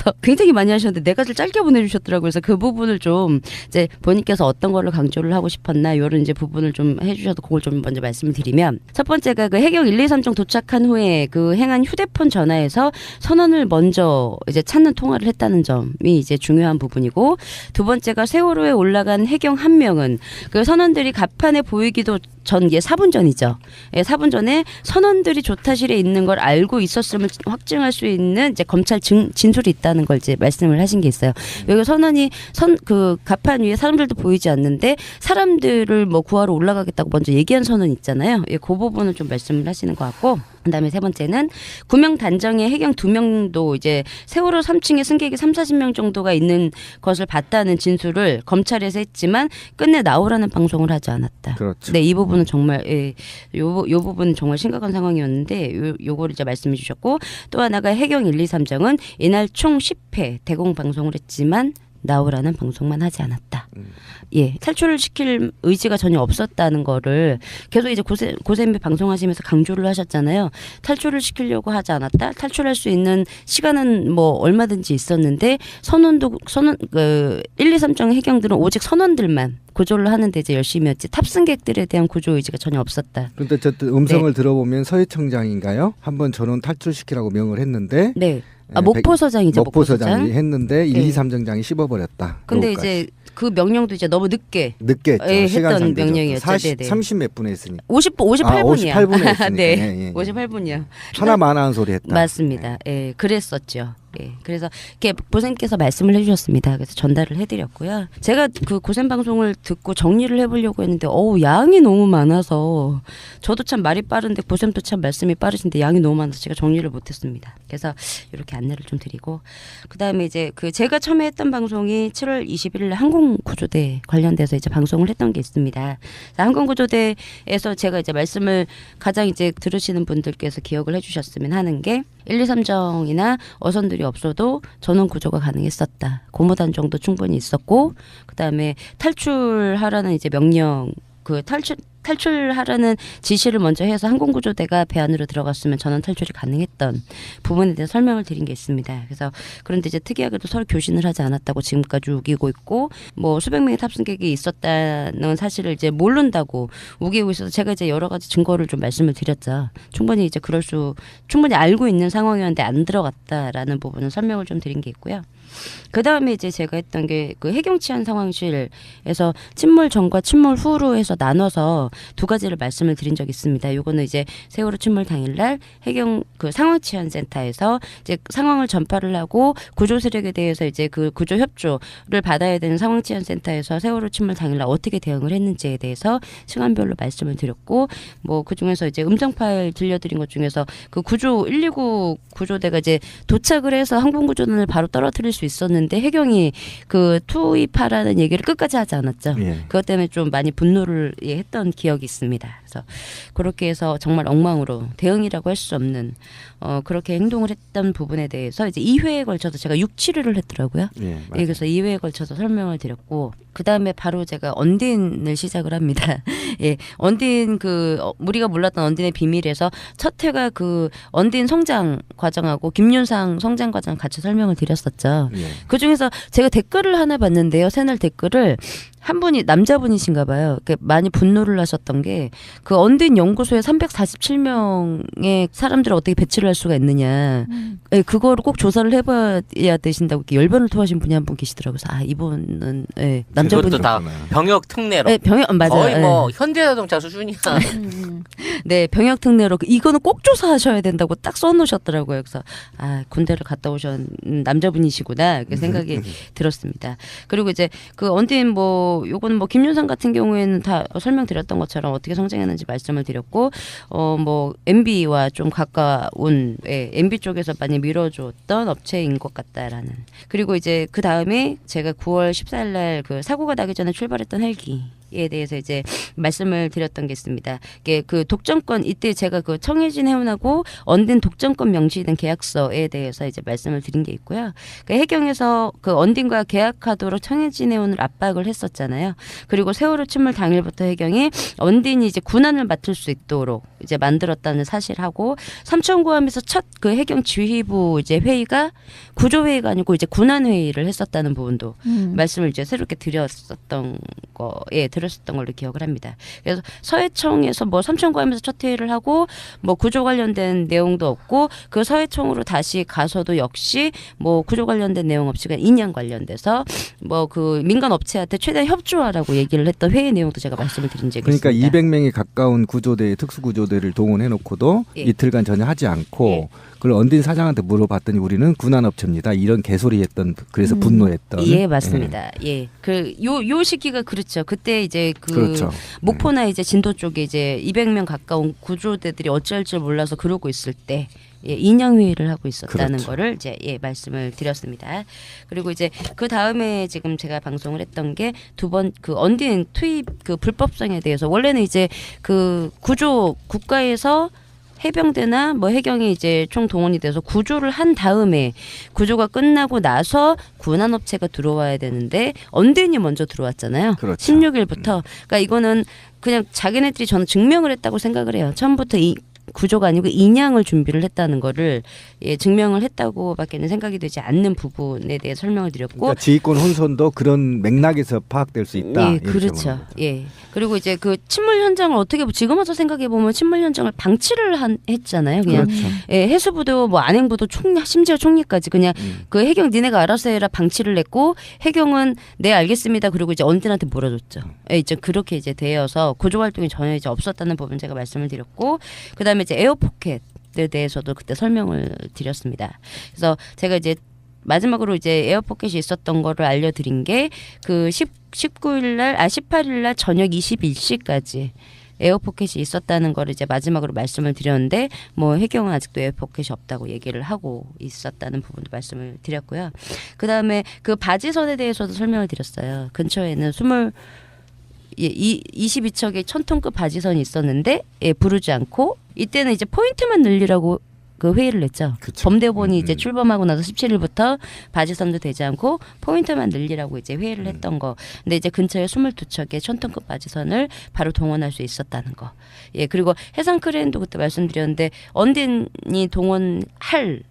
그래서 굉장히 많이 하셨는데 네 가지를 짧게 보내주셨더라고요. 그래서 그 부분을 좀 이제 본인께서 어떤 걸로 강조를 하고 싶었나 이런 이제 부분을 좀 해주셔서 그걸 좀 먼저 말씀을 드리면 첫 번째가 그 해경 1, 2, 3정 도착한 후에 그 행한 휴대폰 전화에서 선원을 먼저 이제 찾는 통화를 했다는 점이 이제 중요한 부분이고 두 번째가 세월호에 올라간 해경 한 명은 그 선원들이 갑판에 보이기도 전 이게 4분 전이죠. 예, 4분 전에 선원들이 조타실에 있는 걸 알고 있었음을 확증할 수 있는 이제 검찰 진술이 있다는 걸 이제 말씀을 하신 게 있어요. 여기 선원이 그 갑판 위에 사람들도 보이지 않는데 사람들을 뭐 구하러 올라가겠다고 먼저 얘기한 선원 있잖아요. 예, 그 부분을 좀 말씀을 하시는 것 같고. 그다음에 세 번째는 구명 단정에 해경 2명도 이제 세월호 3층에 승객이 30-40명 정도가 있는 것을 봤다는 진술을 검찰에서 했지만 끝내 나오라는 방송을 하지 않았다. 그렇죠. 네, 이 부분은 정말 요 부분은 정말 심각한 상황이었는데 요거를 이제 말씀해 주셨고 또 하나가 해경 1, 2, 3정은 이날 총 10회 대공 방송을 했지만 나오라는 방송만 하지 않았다. 예, 탈출을 시킬 의지가 전혀 없었다는 거를 계속 이제 고세미 방송하시면서 강조를 하셨잖아요. 탈출을 시키려고 하지 않았다. 탈출할 수 있는 시간은 뭐 얼마든지 있었는데 선원 1, 2, 3정 해경들은 오직 선원들만 구조를 하는데 이제 열심히 했지 탑승객들에 대한 구조 의지가 전혀 없었다. 그런데 어쨌든 음성을 들어보면 서해청장인가요? 한번 전원 탈출시키라고 명을 했는데 네. 목포서장이죠. 목포서장이 했는데 1, 2, 3정장이 씹어버렸다. 근데 요거까지. 이제 그 명령도 이제 너무 늦게 했던 명령이었죠. 30 몇 분에 했으니까. 58분이요. 58분에 했으니까. 네. 58분이요. 하나만 하는 소리 했다. 맞습니다. 예, 그랬었죠. 예, 그래서 이렇게 보쌤께서 말씀을 해주셨습니다. 그래서 전달을 해드렸고요. 제가 그 고쌤 방송을 듣고 정리를 해보려고 했는데, 양이 너무 많아서 저도 참 말이 빠른데 고쌤도 참 말씀이 빠르신데 양이 너무 많아서 제가 정리를 못했습니다. 그래서 이렇게 안내를 좀 드리고, 그 다음에 이제 그 제가 처음에 했던 방송이 7월 21일 항공구조대 관련돼서 이제 방송을 했던 게 있습니다. 항공구조대에서 제가 이제 말씀을 가장 이제 들으시는 분들께서 기억을 해주셨으면 하는 게 1, 2, 3정이나 어선들이 없어도 전원 구조가 가능했었다. 고무단 정도 충분히 있었고, 그 다음에 탈출하라는 이제 명령, 그 탈출하라는 지시를 먼저 해서 항공구조대가 배 안으로 들어갔으면 전원 탈출이 가능했던 부분에 대해서 설명을 드린 게 있습니다. 그래서 그런데 이제 특이하게도 서로 교신을 하지 않았다고 지금까지 우기고 있고, 뭐 수백 명의 탑승객이 있었다는 사실을 이제 모른다고 우기고 있어서 제가 이제 여러 가지 증거를 좀 말씀을 드렸죠. 충분히 이제 충분히 알고 있는 상황이었는데 안 들어갔다라는 부분은 설명을 좀 드린 게 있고요. 그 다음에 이제 제가 했던 게 그 해경 치안 상황실에서 침몰 전과 침몰 후로 해서 나눠서 두 가지를 말씀을 드린 적이 있습니다. 요거는 이제 세월호 침몰 당일날 해경 그 상황 치안 센터에서 이제 상황을 전파를 하고 구조 세력에 대해서 이제 그 구조 협조를 받아야 되는 상황 치안 센터에서 세월호 침몰 당일날 어떻게 대응을 했는지에 대해서 시간별로 말씀을 드렸고, 뭐 그 중에서 이제 음성 파일 들려드린 것 중에서 그 구조 119 구조대가 이제 도착을 해서 항공구조단을 바로 떨어뜨릴 수 있었는데 해경이 그 투입하라는 얘기를 끝까지 하지 않았죠. 예. 그것 때문에 좀 많이 분노를 했던 기억이 있습니다. 그래서 그렇게 해서 정말 엉망으로 대응이라고 할 수 없는 그렇게 행동을 했던 부분에 대해서 이제 2회에 걸쳐서 제가 6-7회를 했더라고요. 예, 그래서 2회에 걸쳐서 설명을 드렸고, 그 다음에 바로 제가 언딘을 시작을 합니다. 예, 언딘 우리가 몰랐던 언딘의 비밀에서 첫 회가 그 언딘 성장 과정하고 김윤상 성장 과정 같이 설명을 드렸었죠. 예. 그 중에서 제가 댓글을 하나 봤는데요. 새날 댓글을 한 분이 남자분이신가 봐요. 많이 분노를 하셨던 게 그 언딘 연구소에 347명의 사람들을 어떻게 배치를 할 수가 있느냐. 예, 그거를 꼭 조사를 해봐야 되신다고 이렇게 열변을 토하신 분이 한 분 계시더라고요. 그래서 이분은 남자분이 그것도 다 병역 특례로. 네, 맞아요. 거의 뭐 현대자동차 수준이야. 네, 병역 특례로 이거는 꼭 조사하셔야 된다고 딱 써놓으셨더라고요. 그래서 군대를 갔다 오신 남자분이시구나 이렇게 생각이 들었습니다. 그리고 이제 그 언딘 요거는 김윤상 같은 경우에는 다 설명드렸던 것처럼 어떻게 성장했는지 말씀을 드렸고, MB와 좀 가까운 MB 쪽에서 많이 밀어줬던 업체인 것 같다라는. 그리고 이제 그 다음에 제가 9월 14일날 그 사고가 나기 전에 출발했던 헬기. 계획에 대해서 이제 말씀을 드렸던 게 있습니다. 이게 그 독점권 이때 제가 그 청해진 해운하고 언딘 독점권 명시된 계약서에 대해서 이제 말씀을 드린 게 있고요. 그 해경에서 그 언딘과 계약하도록 청해진 해운을 압박을 했었잖아요. 그리고 세월호 침몰 당일부터 해경이 언딘이 이제 군안을 맡을 수 있도록 이제 만들었다는 사실하고 삼천구함에서 첫 그 해경 지휘부 이제 회의가 구조 회의가 아니고 이제 군안 회의를 했었다는 부분도 말씀을 이제 새롭게 드렸었던 걸로 기억을 합니다. 그래서 서해청에서 뭐 삼천구함에서 첫 회의를 하고 뭐 구조 관련된 내용도 없고 그 서해청으로 다시 가서도 역시 뭐 구조 관련된 내용 없이 그냥 인양 관련돼서 뭐 그 민간 업체한테 최대한 협조하라고 얘기를 했던 회의 내용도 제가 말씀을 드린 적이 그러니까 있습니다. 200명이 가까운 구조대 특수구조대를 동원해놓고도 예. 이틀간 전혀 하지 않고 예. 그걸 언딘 사장한테 물어봤더니 우리는 군안업체입니다. 이런 개소리했던 그래서 분노했던. 예, 맞습니다. 예. 요 시기가 그렇죠. 그때 이제 그렇죠. 목포나 이제 진도 쪽에 이제 200명 가까운 구조대들이 어찌할 줄 몰라서 그러고 있을 때 예, 인양 회의를 하고 있었다는 그렇죠. 거를 이제 예, 말씀을 드렸습니다. 그리고 이제 그 다음에 지금 제가 방송을 했던 게 두 번 그 언딘 투입 그 불법성에 대해서 원래는 이제 그 구조 국가에서 해병대나 뭐 해경이 이제 총 동원이 돼서 구조를 한 다음에 구조가 끝나고 나서 군안업체가 들어와야 되는데 언딘이 먼저 들어왔잖아요. 그렇죠. 16일부터. 그러니까 이거는 그냥 자기네들이 저는 증명을 했다고 생각을 해요. 처음부터 이 구조가 아니고 인양을 준비를 했다는 거를 예, 증명을 했다고밖에는 생각이 되지 않는 부분에 대해 설명을 드렸고 그러니까 지휘권 혼선도 그런 맥락에서 파악될 수 있다. 예, 그렇죠. 예. 그리고 이제 그 침몰 현장을 어떻게 지금 와서 생각해 보면 침몰 현장을 방치를 했잖아요. 그냥 그렇죠. 예, 해수부도 뭐 안행부도 심지어 총리까지 그냥 그 해경 니네가 알아서 해라 방치를 냈고 해경은 네 알겠습니다. 그리고 이제 언딘한테 물어줬죠. 예, 이제 그렇게 이제 되어서 구조 활동이 전혀 이제 없었다는 부분 제가 말씀을 드렸고 그다음에 이제 에어포켓에 대해서도 그때 설명을 드렸습니다. 그래서 제가 이제 마지막으로 이제 에어포켓이 있었던 거를 알려드린 게 그 18일 날 저녁 21시까지 에어포켓이 있었다는 거를 이제 마지막으로 말씀을 드렸는데 뭐 해경은 아직도 에어포켓이 없다고 얘기를 하고 있었다는 부분도 말씀을 드렸고요. 그다음에 그 바지선에 대해서도 설명을 드렸어요. 근처에는 22척의 1000톤급 바지선이 있었는데 예, 부르지 않고 이때는 이제 포인트만 늘리라고 그 회의를 냈죠. 그쵸. 범대본이 이제 출범하고 나서 17일부터 바지선도 되지 않고 포인트만 늘리라고 이제 회의를 했던 거. 근데 이제 근처에 22척의 1000톤급 바지선을 바로 동원할 수 있었다는 거. 예, 그리고 해상 크레인도 그때 말씀드렸는데 언딘이 동원할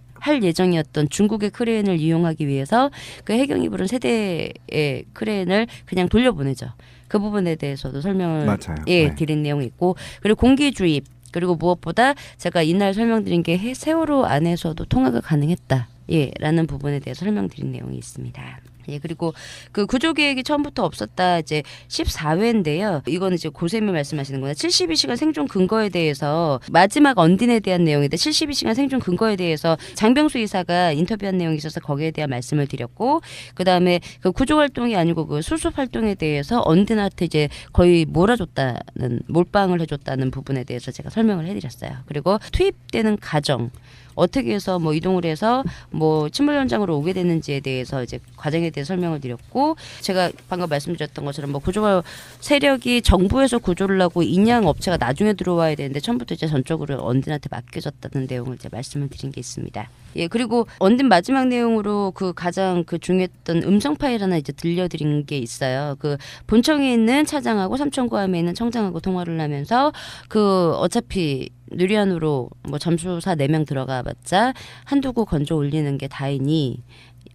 예정이었던 중국의 크레인을 이용하기 위해서 그 해경이 부른 세대의 크레인을 그냥 돌려보내죠. 그 부분에 대해서도 설명을 맞아요. 예, 네. 드린 내용이 있고 그리고 공기 주입 그리고 무엇보다 제가 이날 설명드린 게 세월호 안에서도 통화가 가능했다. 예, 라는 부분에 대해서 설명드린 내용이 있습니다. 예, 그리고 그 구조 계획이 처음부터 없었다 이제 14회인데요. 이거는 이제 고쌤이 말씀하시는구나. 72시간 생존 근거에 대해서 마지막 언딘에 대한 내용인데 72시간 생존 근거에 대해서 장병수 이사가 인터뷰한 내용이 있어서 거기에 대한 말씀을 드렸고 그다음에 그 구조 활동이 아니고 그 수습 활동에 대해서 언딘한테 이제 거의 몰빵을 해줬다는 부분에 대해서 제가 설명을 해드렸어요. 그리고 투입되는 과정 어떻게 해서 뭐 이동을 해서 뭐 침몰 현장으로 오게 되는지에 대해서 이제 과정에 대해 설명을 드렸고 제가 방금 말씀드렸던 것처럼 뭐 구조 세력이 정부에서 구조를 하고 인양 업체가 나중에 들어와야 되는데 처음부터 이제 전적으로 언딘한테 맡겨졌다는 내용을 이제 말씀을 드린 게 있습니다. 예, 그리고 언딘 마지막 내용으로 그 가장 그 중요했던 음성 파일 하나 이제 들려드린 게 있어요. 그 본청에 있는 차장하고 삼천구함에 있는 청장하고 통화를 하면서 그 어차피 누리안으로 뭐 잠수사 4명 들어가봤자 한두 구 건져 올리는 게 다이니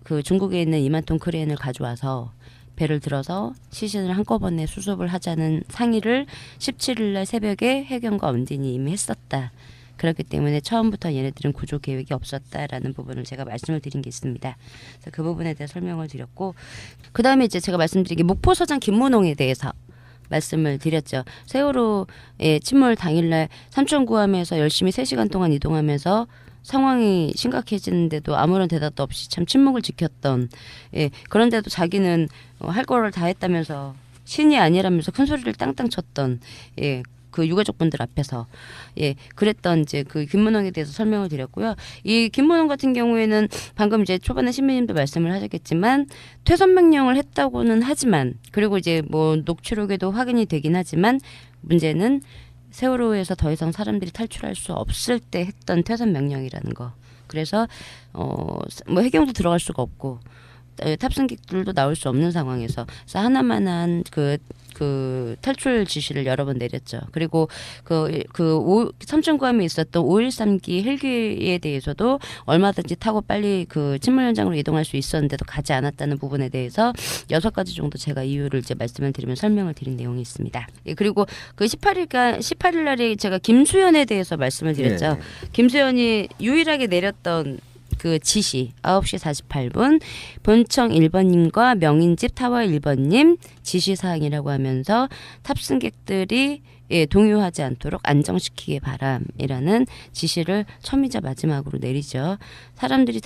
그 중국에 있는 2만 톤 크레인을 가져와서 배를 들어서 시신을 한꺼번에 수습을 하자는 상의를 17일 날 새벽에 해경과 언딘이 이미 했었다. 그렇기 때문에 처음부터 얘네들은 구조 계획이 없었다라는 부분을 제가 말씀을 드린 게 있습니다. 그래서 그 부분에 대해 설명을 드렸고 그 다음에 이제 제가 말씀드린 게 목포서장 김문홍에 대해서 말씀을 드렸죠. 세월호의 침몰 당일날 삼천구함에서 열심히 3시간 동안 이동하면서 상황이 심각해지는데도 아무런 대답도 없이 참 침묵을 지켰던 예, 그런데도 자기는 할 거를 다 했다면서 신이 아니라면서 큰 소리를 땅땅 쳤던 예, 그 유가족분들 앞에서 그랬던 이제 그 김문홍에 대해서 설명을 드렸고요. 이 김문홍 같은 경우에는 방금 이제 초반에 신부님도 말씀을 하셨겠지만 퇴선 명령을 했다고는 하지만 그리고 이제 뭐 녹취록에도 확인이 되긴 하지만 문제는 세월호에서 더 이상 사람들이 탈출할 수 없을 때 했던 퇴선 명령이라는 거. 그래서 뭐 해경도 들어갈 수가 없고 탑승객들도 나올 수 없는 상황에서 그래서 하나만한 그 탈출 지시를 여러 번 내렸죠. 그리고 삼천구함에 있었던 513기 헬기에 대해서도 얼마든지 타고 빨리 그 침몰 현장으로 이동할 수 있었는데도 가지 않았다는 부분에 대해서 6가지 정도 제가 이유를 이제 말씀을 드리면 설명을 드린 내용이 있습니다. 그리고 그 18일 날에 제가 김수현에 대해서 말씀을 드렸죠. 김수현이 유일하게 내렸던 그 지시 9시 48분 본청 1번님과 명인집 타워 1번님 지시사항이라고 하면서 탑승객들이 동요하지 않도록 안정시키기 바람이라는 지시를 처음이자 마지막으로 내리죠. 사람들이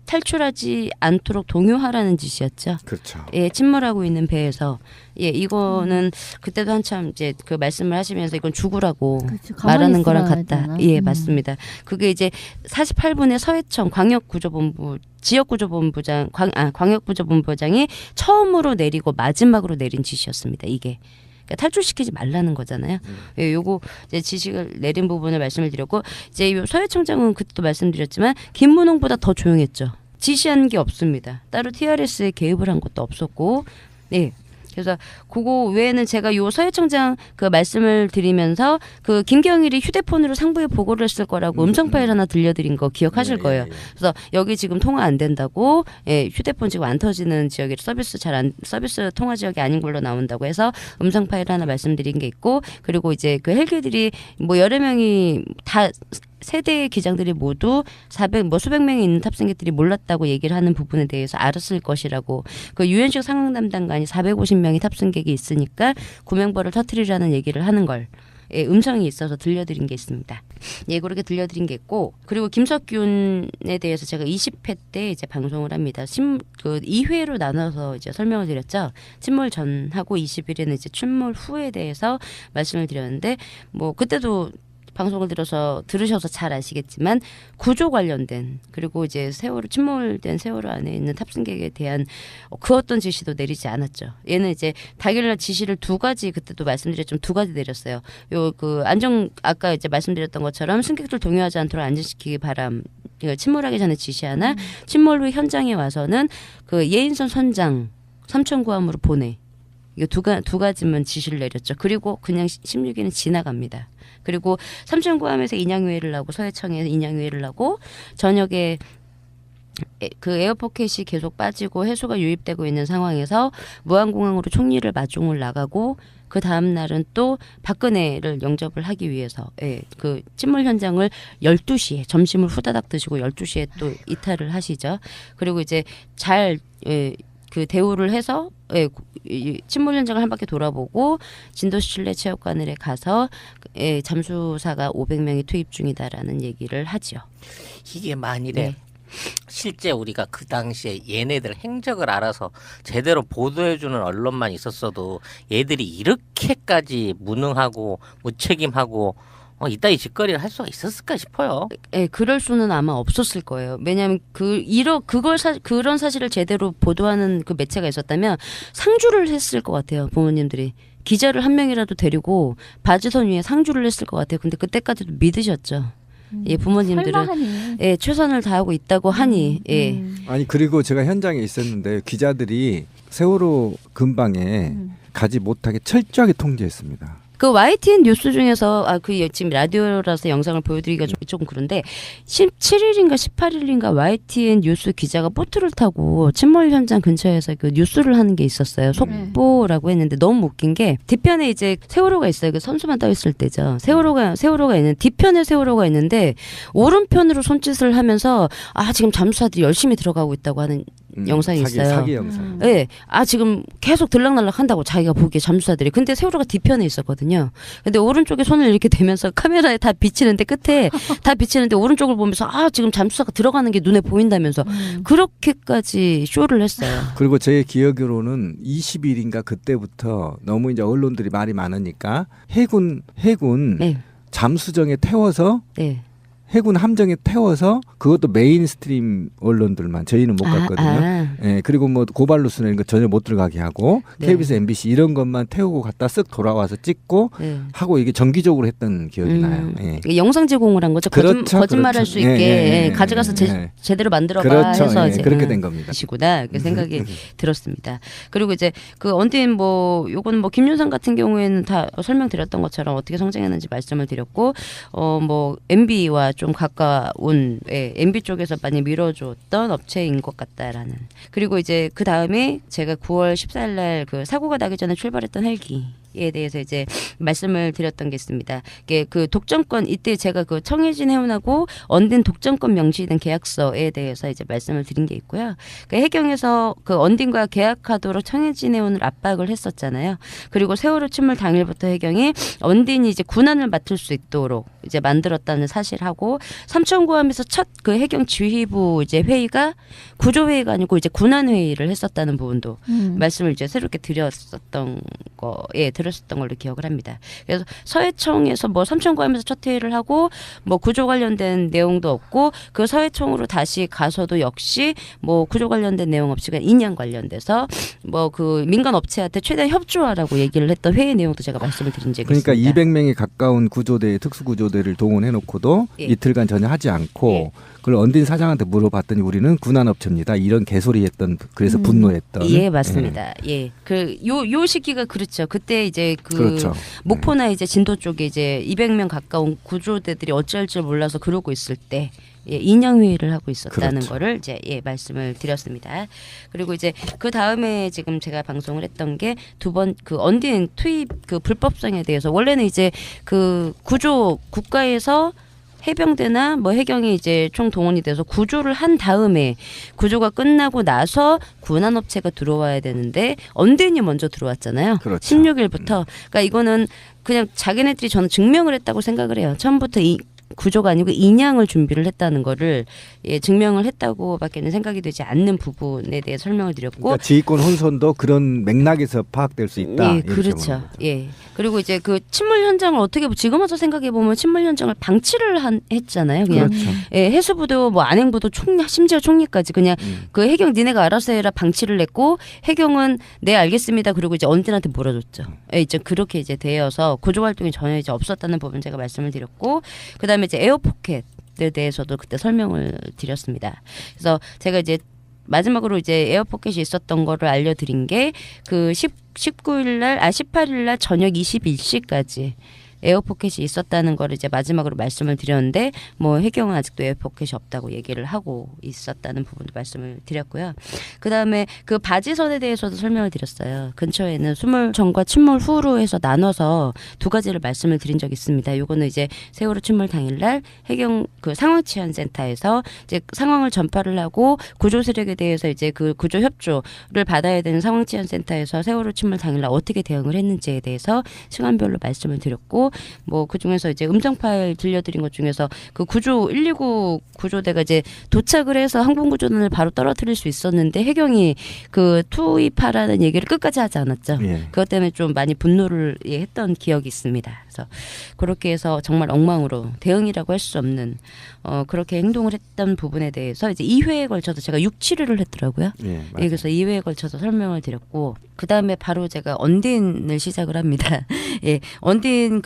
탈출하지 않도록 동요하라는 지시였죠. 그렇죠. 침몰하고 있는 배에서 이거는 그때도 한참 이제 그 말씀을 하시면서 이건 죽으라고 그렇죠. 말하는 거랑 같다. 되나? 맞습니다. 그게 이제 48분에 서해청 광역구조본부 지역구조본부장 광역구조본부장이 처음으로 내리고 마지막으로 내린 지시였습니다. 이게. 그러니까 탈출시키지 말라는 거잖아요. 요거 이제 지시를 내린 부분을 말씀을 드렸고 이제 요 서해청장은 그때도 말씀드렸지만 김문홍보다 더 조용했죠. 지시한 게 없습니다. 따로 TRS에 개입을 한 것도 없었고, 그래서 그거 외에는 제가 요 서해청장 그 말씀을 드리면서 그 김경일이 휴대폰으로 상부에 보고를 했을 거라고 음성 파일 하나 들려드린 거 기억하실 거예요. 그래서 여기 지금 통화 안 된다고, 휴대폰 지금 안 터지는 지역이 서비스 통화 지역이 아닌 걸로 나온다고 해서 음성 파일 하나 말씀드린 게 있고, 그리고 이제 그 헬기들이 뭐 여러 명이 다 세대의 기장들이 모두 수백 명이 있는 탑승객들이 몰랐다고 얘기를 하는 부분에 대해서 알았을 것이라고 그 유엔식 상황 담당관이 450명의 탑승객이 있으니까 구명벌을 터뜨리라는 얘기를 하는 걸 음성이 있어서 들려드린 게 있습니다. 그렇게 들려드린 게 있고 그리고 김석균에 대해서 제가 20회 때 이제 방송을 합니다. 그 2회로 나눠서 이제 설명을 드렸죠. 침몰 전하고 20일에는 이제 침몰 후에 대해서 말씀을 드렸는데 뭐 그때도 방송을 들으셔서 잘 아시겠지만 구조 관련된 그리고 이제 침몰된 세월호 안에 있는 탑승객에 대한 그 어떤 지시도 내리지 않았죠. 얘는 이제 당일날 지시를 2가지 그때도 말씀드렸지만 2가지 내렸어요. 아까 이제 말씀드렸던 것처럼 승객들 동요하지 않도록 안전시키기 바람. 침몰하기 전에 지시 하나, 침몰 후 현장에 와서는 그 예인선 선장 삼천구함으로 보내. 이거 두 가지만 지시를 내렸죠. 그리고 그냥 16일은 지나갑니다. 그리고 삼천구함에서 인양회의를 하고 서해청에서 인양회의를 하고 저녁에 그 에어포켓이 계속 빠지고 해수가 유입되고 있는 상황에서 무안공항으로 총리를 마중을 나가고 그 다음 날은 또 박근혜를 영접을 하기 위해서 그 침몰 현장을 12시에 점심을 후다닥 드시고 12시에 또 이탈을 하시죠. 그리고 이제 그 대우를 해서 침몰 현장을 한 바퀴 돌아보고 진도시 실내체육관에 가서 잠수사가 500명이 투입 중이다라는 얘기를 하지요. 이게 만일에 실제 우리가 그 당시에 얘네들 행적을 알아서 제대로 보도해주는 언론만 있었어도 얘들이 이렇게까지 무능하고 무책임하고 이따위 짓거리를 할 수가 있었을까 싶어요. 그럴 수는 아마 없었을 거예요. 왜냐하면 그런 사실을 제대로 보도하는 그 매체가 있었다면 상주를 했을 것 같아요. 부모님들이 기자를 한 명이라도 데리고 바지선 위에 상주를 했을 것 같아요. 근데 그때까지도 믿으셨죠. 부모님들은 최선을 다하고 있다고 하니. 아니 그리고 제가 현장에 있었는데 기자들이 세월호 근방에 가지 못하게 철저하게 통제했습니다. 그 YTN 뉴스 중에서 지금 라디오라서 영상을 보여드리기가 좀 그런데 17일인가 18일인가 YTN 뉴스 기자가 보트를 타고 침몰 현장 근처에서 그 뉴스를 하는 게 있었어요. 속보라고 했는데 너무 웃긴 게 뒤편에 이제 세월호가 있어요. 그 선수만 떠 있을 때죠. 세월호가 있는 뒤편에 세월호가 있는데 오른편으로 손짓을 하면서 지금 잠수사들이 열심히 들어가고 있다고 하는 영상이 있어요. 사기 영상. 네, 지금 계속 들락날락 한다고 자기가 보기에 잠수사들이. 근데 세월호가 뒤편에 있었거든요. 근데 오른쪽에 손을 이렇게 대면서 카메라에 다 비치는데 끝에 다 비치는데 오른쪽을 보면서 지금 잠수사가 들어가는 게 눈에 보인다면서 그렇게까지 쇼를 했어요. 그리고 제 기억으로는 20일인가 그때부터 너무 이제 언론들이 말이 많으니까 해군 네, 잠수정에 태워서 네. 해군 함정에 태워서 그것도 메인스트림 언론들만 저희는 못 갔거든요. 예, 그리고 뭐 고발 뉴스나 이런 거 전혀 못 들어가게 하고 네. KBS, MBC 이런 것만 태우고 갔다 쓱 돌아와서 찍고 네. 하고 이게 정기적으로 했던 기억이 나요. 예. 이게 영상 제공을 한 거죠. 그렇죠, 거짓말할 그렇죠. 수 있게 예. 가져가서 제대로 만들어봐 그렇죠. 해서 예, 이제 그렇게 된 겁니다. 시구나 그 생각이 들었습니다. 그리고 이제 그 언딘 뭐 요거는 뭐 김윤상 같은 경우에는 다 설명드렸던 것처럼 어떻게 성장했는지 말씀을 드렸고 뭐 MB와 좀 가까운 MB 쪽에서 많이 밀어줬던 업체인 것 같다라는. 그리고 이제 그 다음에 제가 9월 14일날 그 사고가 나기 전에 출발했던 헬기에 대해서 이제 말씀을 드렸던 게 있습니다. 이게 그 독점권 이때 제가 그 청해진 해운하고 언딘 독점권 명시된 계약서에 대해서 이제 말씀을 드린 게 있고요. 그 해경에서 그 언딘과 계약하도록 청해진 해운을 압박을 했었잖아요. 그리고 세월호 침몰 당일부터 해경이 언딘이 이제 군안을 맡을 수 있도록 이제 만들었다는 사실하고 삼천구함에서 첫 그 해경 지휘부 이제 회의가 구조회의가 아니고 이제 군안회의를 했었다는 부분도 말씀을 이제 새롭게 드렸었던 걸로 기억을 합니다. 그래서 서해청에서 뭐 삼천구함에서 첫 회의를 하고 뭐 구조 관련된 내용도 없고 그 서해청으로 다시 가서도 역시 뭐 구조 관련된 내용 없이 그냥 인양 관련돼서 뭐 그 민간 업체한테 최대한 협조하라고 얘기를 했던 회의 내용도 제가 말씀을 드린 적이 그러니까 있습니다. 200명이 가까운 구조대, 특수구조대를 동원해놓고도 예. 이틀간 전혀 하지 않고 예. 그걸 언딘 사장한테 물어봤더니 우리는 군안업체입니다. 이런 개소리했던 그래서 분노했던. 예, 맞습니다. 예. 요 시기가 그렇죠. 그때 이제 그렇죠. 목포나 이제 진도 쪽에 이제 200명 가까운 구조대들이 어찌할 줄 몰라서 그러고 있을 때 인양 회의를 하고 있었다는 그렇죠. 거를 이제 말씀을 드렸습니다. 그리고 이제 그 다음에 지금 제가 방송을 했던 게 두 번 그 언딘 투입 그 불법성에 대해서 원래는 이제 그 구조 국가에서 해병대나 뭐 해경이 이제 총 동원이 돼서 구조를 한 다음에 구조가 끝나고 나서 군안업체가 들어와야 되는데 언딘이 먼저 들어왔잖아요. 그렇죠. 16일부터. 그러니까 이거는 그냥 자기네들이 저는 증명을 했다고 생각을 해요. 처음부터 이 구조가 아니고 인양을 준비를 했다는 거를 증명을 했다고밖에는 생각이 되지 않는 부분에 대해 설명을 드렸고 그러니까 지휘권 혼선도 그런 맥락에서 파악될 수 있다. 예, 그렇죠. 예. 그리고 이제 그 침몰 현장을 어떻게 지금 와서 생각해 보면 침몰 현장을 방치를 했잖아요. 그냥 그렇죠. 해수부도 뭐 안행부도 심지어 총리까지 그냥 그 해경 니네가 알아서 해라 방치를 했고 해경은 네 알겠습니다. 그리고 이제 언딘한테 물어줬죠. 이제 그렇게 이제 되어서 구조 활동이 전혀 이제 없었다는 부분 제가 말씀을 드렸고 그다음에 이제 에어포켓에 대해서도 그때 설명을 드렸습니다. 그래서 제가 이제 마지막으로 이제 에어포켓이 있었던 거를 알려드린 게 그 18일 날 저녁 21시까지 에어포켓이 있었다는 거를 이제 마지막으로 말씀을 드렸는데 뭐 해경은 아직도 에어포켓이 없다고 얘기를 하고 있었다는 부분도 말씀을 드렸고요. 그다음에 그 바지선에 대해서도 설명을 드렸어요. 근처에는 수몰 전과 침몰 후로 해서 나눠서 두 가지를 말씀을 드린 적이 있습니다. 요거는 이제 세월호 침몰 당일날 해경 그 상황치안센터에서 이제 상황을 전파를 하고 구조 세력에 대해서 이제 그 구조 협조를 받아야 되는 상황치안센터에서 세월호 침몰 당일날 어떻게 대응을 했는지에 대해서 시간별로 말씀을 드렸고 뭐 그 중에서 이제 음성 파일 들려드린 것 중에서 그 구조 119 구조대가 이제 도착을 해서 항공구조단을 바로 떨어뜨릴 수 있었는데 해경이 그 투입하라는 얘기를 끝까지 하지 않았죠. 예. 그것 때문에 좀 많이 분노를 했던 기억이 있습니다. 그래서 그렇게 해서 정말 엉망으로 대응이라고 할 수 없는 그렇게 행동을 했던 부분에 대해서 이제 2회에 걸쳐서 제가 6-7회를 했더라고요. 예, 예, 그래서 2회에 걸쳐서 설명을 드렸고 그 다음에 바로 제가 언딘을 시작을 합니다. 예, 언딘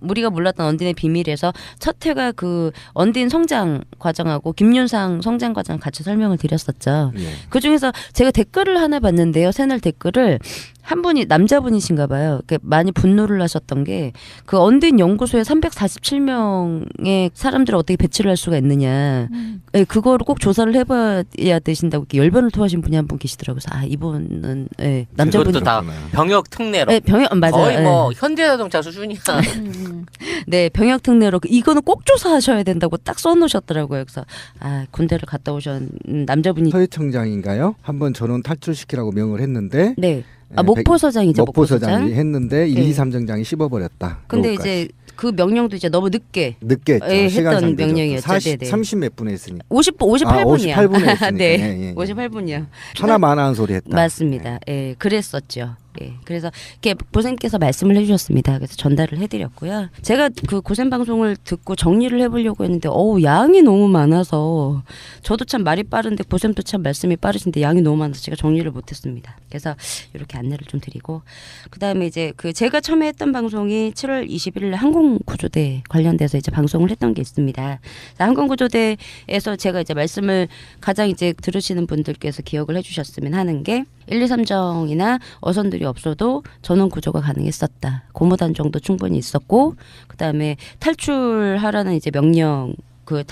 우리가 몰랐던 언딘의 비밀에서 첫 회가 그 언딘 성장 과정하고 김윤상 성장 과정 같이 설명을 드렸었죠. 예. 그 중에서 제가 댓글을 하나 봤는데요. 새날 댓글을 한 분이 남자분이신가 봐요. 많이 분노를 하셨던 게 그 언딘 연구소에 347명의 사람들을 어떻게 배치를 할 수가 있느냐. 예, 그거를 꼭 조사를 해봐야 되신다고 이렇게 열변을 토하신 분이 한 분 계시더라고요. 그래서 이분은 남자분이 그것도 다 병역 특례로. 네, 병역 맞아요. 거의 뭐 예. 현대자동차 수준이야. 네, 병역 특례로 이거는 꼭 조사하셔야 된다고 딱 써놓으셨더라고요. 그래서 군대를 갔다 오신 남자분이 서해청장인가요? 한번 전원 탈출시키라고 명을 했는데 네. 목포서장이죠. 목포서장이 했는데 1, 네. 2, 3정장이 씹어버렸다. 근데 요거까지. 이제 그 명령도 이제 너무 늦게 늦게 했죠. 예, 시간 했던 상대적으로. 명령이었죠. 네네. 30몇 분 했으니까. 58분이요. 58분 했으니까. 네. 예, 예. 58분이요. 하나 많아한 소리 했다. 맞습니다. 예, 그랬었죠. 예, 그래서 이렇게 보선님께서 말씀을 해주셨습니다. 그래서 전달을 해드렸고요. 제가 그 고센 방송을 듣고 정리를 해보려고 했는데, 양이 너무 많아서 저도 참 말이 빠른데 보선도 참 말씀이 빠르신데 양이 너무 많아서 제가 정리를 못했습니다. 그래서 이렇게 안내를 좀 드리고, 그 다음에 이제 그 제가 처음에 했던 방송이 7월 21일 항공구조대 관련돼서 이제 방송을 했던 게 있습니다. 항공구조대에서 제가 이제 말씀을 가장 이제 들으시는 분들께서 기억을 해주셨으면 하는 게 1, 2, 3정이나 어선들이 없어도 전원 구조가 가능했었다. 고무단 정도 충분히 있었고, 그 다음에 탈출하라는 이제 명령, 그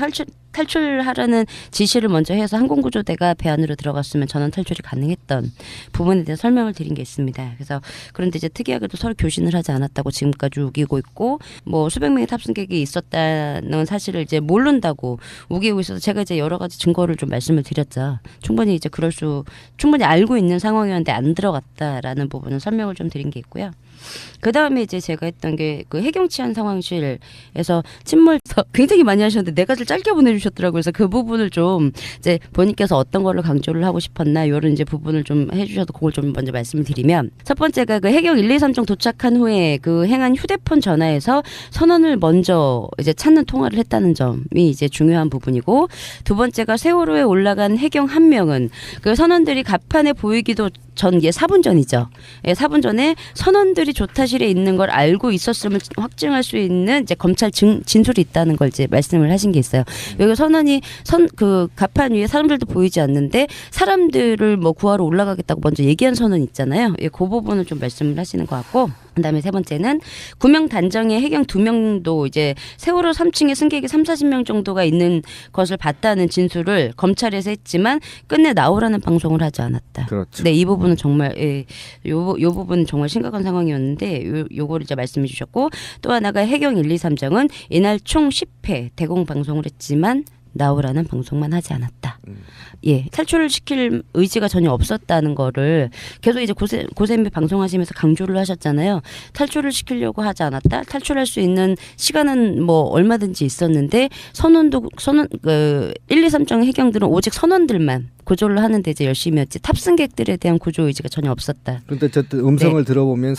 탈출하라는 지시를 먼저 해서 항공구조대가 배 안으로 들어갔으면 전원 탈출이 가능했던 부분에 대해서 설명을 드린 게 있습니다. 그래서 그런데 이제 특이하게도 서로 교신을 하지 않았다고 지금까지 우기고 있고, 뭐 수백 명의 탑승객이 있었다는 사실을 이제 모른다고 우기고 있어서 제가 이제 여러 가지 증거를 좀 말씀을 드렸죠. 충분히 이제 충분히 알고 있는 상황이었는데 안 들어갔다라는 부분은 설명을 좀 드린 게 있고요. 그 다음에 이제 제가 했던 게 그 해경치안 상황실에서 침몰서 굉장히 많이 하셨는데 네 가지를 짧게 보내주셨더라고요. 그래서 그 부분을 좀 이제 본인께서 어떤 걸로 강조를 하고 싶었나 이런 이제 부분을 좀 해주셔서 그걸 좀 먼저 말씀을 드리면, 첫 번째가 그 해경 1, 2, 3정 도착한 후에 그 행한 휴대폰 전화에서 선원을 먼저 이제 찾는 통화를 했다는 점이 이제 중요한 부분이고, 두 번째가 세월호에 올라간 해경 한 명은 그 선원들이 갑판에 보이기도 전 이게 4분 전이죠. 예, 4분 전에 선원들이 조타실에 있는 걸 알고 있었음을 확증할 수 있는 이제 검찰 진술이 있다는 걸 이제 말씀을 하신 게 있어요. 여기 선원이 그 갑판 위에 사람들도 보이지 않는데 사람들을 뭐 구하러 올라가겠다고 먼저 얘기한 선원 있잖아요. 예, 그 부분을 좀 말씀을 하시는 것 같고, 그다음에 세 번째는 9명 단정의 해경 2명도 이제 세월호 3층에 승객이 30-40명 정도가 있는 것을 봤다는 진술을 검찰에서 했지만 끝내 나오라는 방송을 하지 않았다. 그렇죠. 네, 이 부분은 정말 요 부분은 정말 심각한 상황이었는데 요거를 이제 말씀해 주셨고, 또 하나가 해경 1, 2, 3정은 이날 총 10회 대공 방송을 했지만 나오라는 방송만 하지 않았다. 예, 탈출을 시킬 의지가 전혀 없었다는 거를 계속 이제 고센비 방송하시면서 강조를 하셨잖아요. 탈출을 시키려고 하지 않았다. 탈출할 수 있는 시간은 뭐 얼마든지 있었는데 선원 1, 2, 3정 해경들은 오직 선원들만 구조를 하는데 이제 열심히 했지 탑승객들에 대한 구조 의지가 전혀 없었다. 그런데 저 음성을 들어보면